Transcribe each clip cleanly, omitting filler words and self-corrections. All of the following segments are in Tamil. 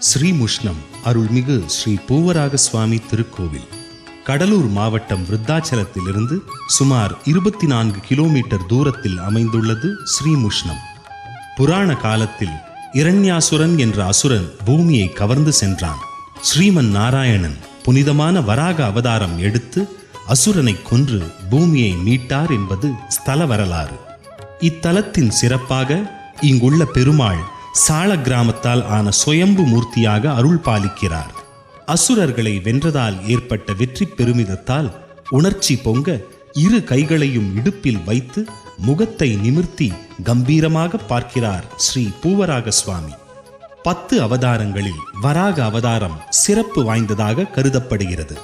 ஸ்ரீமுஷ்ணம் அருள்மிகு ஸ்ரீ பூவராக சுவாமி திருக்கோவில் கடலூர் மாவட்டம் விருத்தாச்சலத்திலிருந்து சுமார் 24 கிலோமீட்டர் தூரத்தில் அமைந்துள்ளது ஸ்ரீமுஷ்ணம். புராண காலத்தில் இரண்யாசுரன் என்ற அசுரன் பூமியை கவர்ந்து சென்றான். ஸ்ரீமன் நாராயணன் புனிதமான வராக அவதாரம் எடுத்து அசுரனை கொன்று பூமியை மீட்டார் என்பது ஸ்தல வரலாறு. இத்தலத்தின் சிறப்பாக இங்குள்ள பெருமாள் சால கிராமத்தால் ஆன சுயம்பு மூர்த்தியாக அருள் பாலிக்கிறார். அசுரர்களை வென்றதால் ஏற்பட்ட வெற்றி பெருமிதத்தால் உணர்ச்சி பொங்க இரு கைகளையும் இடுப்பில் வைத்து முகத்தை நிமிர்த்தி கம்பீரமாக பார்க்கிறார் ஸ்ரீ பூவராக சுவாமி. 10 அவதாரங்களில் வராக அவதாரம் சிறப்பு வாய்ந்ததாக கருதப்படுகிறது.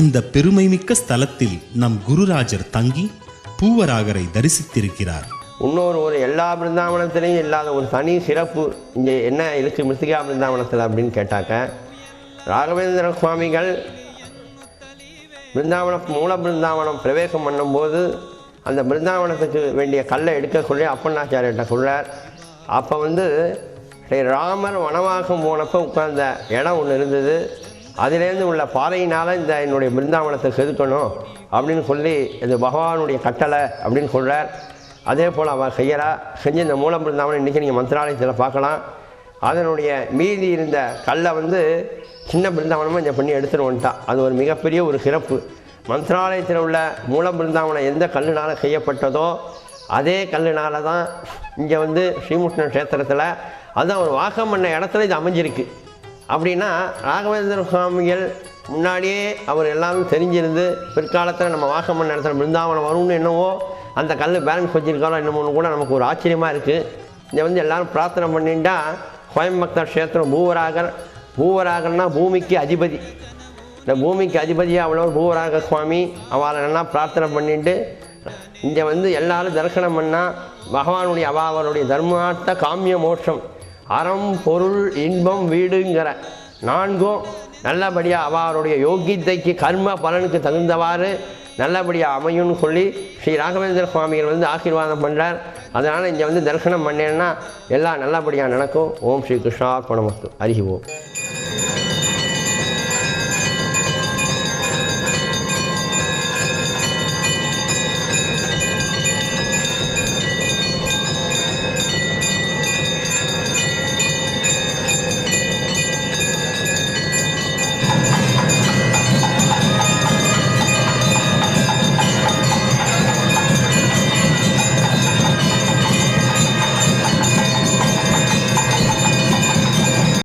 இந்த பெருமைமிக்க ஸ்தலத்தில் நம் குருராஜர் தங்கி பூவராகரை தரிசித்திருக்கிறார். இன்னொரு எல்லா பிருந்தாவனத்திலையும் இல்லாத ஒரு தனி சிறப்பு இங்கே என்ன இருக்குது மிருத்திகா பிருந்தாவனத்தில் அப்படின்னு கேட்டாக்க, ராகவேந்திர சுவாமிகள் மூல பிருந்தாவனம் பிரவேசம் பண்ணும்போது அந்த பிருந்தாவனத்துக்கு வேண்டிய கல்லை எடுக்க சொல்லி அப்பண்ணாச்சாரியர்கிட்ட சொல்கிறார். அப்போ ஸ்ரீ ராமர் வனவாசம் போனப்போ உட்கார்ந்த இடம் ஒன்று இருந்தது. அதிலேருந்து உள்ள பாறையினால் இந்த என்னுடைய பிருந்தாவனத்தை செதுக்கணும் அப்படின்னு சொல்லி இது பகவானுடைய கட்டளை அப்படின்னு சொல்கிறார். அதே போல் அவர் செஞ்ச இந்த மூலம் பிருந்தாவனம் இன்றைக்கி நீங்கள் மந்திராலயத்தில் பார்க்கலாம். அதனுடைய மீதி இருந்த கல்லை சின்ன பிருந்தாவனமாக இங்கே பண்ணி எடுத்துகிட்டு வந்துட்டான். அது ஒரு மிகப்பெரிய ஒரு சிறப்பு. மந்திராலயத்தில் உள்ள மூல பிருந்தாவனம் எந்த கல்லுனால் செய்யப்பட்டதோ அதே கல்லுனால தான் இங்கே ஸ்ரீமுஷ்ண க்ஷேத்திரத்தில் அதுதான் ஒரு வாசம் பண்ண இடத்துல இது அமைஞ்சிருக்கு. அப்படின்னா ராகவேந்திர சுவாமிகள் முன்னாடியே அவர் எல்லாரும் தெரிஞ்சிருந்து பிற்காலத்தில் நம்ம வாசம் பண்ண இடத்துல பிருந்தாவனம் வரும்னு என்னவோ அந்த கல் பேலன்ஸ் வச்சுருக்காரோ என்னமோன்னு கூட நமக்கு ஒரு ஆச்சரியமாக இருக்குது. இங்கே எல்லோரும் பிரார்த்தனை பண்ணிட்டா கோயம்பக்தர் க்ஷேத்திரம் பூவராகர்னா பூமிக்கு அதிபதி. இந்த பூமிக்கு அதிபதியாக அவ்வளோ பூவராக சுவாமி அவளை நல்லா பிரார்த்தனை பண்ணிட்டு இங்கே எல்லோரும் தரிசனம் பண்ணால் பகவானுடைய அவருடைய தர்மார்த்த காமிய மோட்சம் அறம் பொருள் இன்பம் வீடுங்கிற 4ம் நல்லபடியாக அவருடைய யோகியத்தைக்கு கர்ம பலனுக்கு தகுந்தவாறு நல்லபடியாக அமையும்னு சொல்லி ஸ்ரீ ராகவேந்திர சுவாமிகள் ஆசீர்வாதம் பண்ணுறார். அதனால் இங்கே தரிசனம் பண்ணேன்னா எல்லாம் நல்லபடியாக நடக்கும். ஓம் ஸ்ரீ கிருஷ்ணார்ப்பணமஸ்து. ஹரி ஓம்.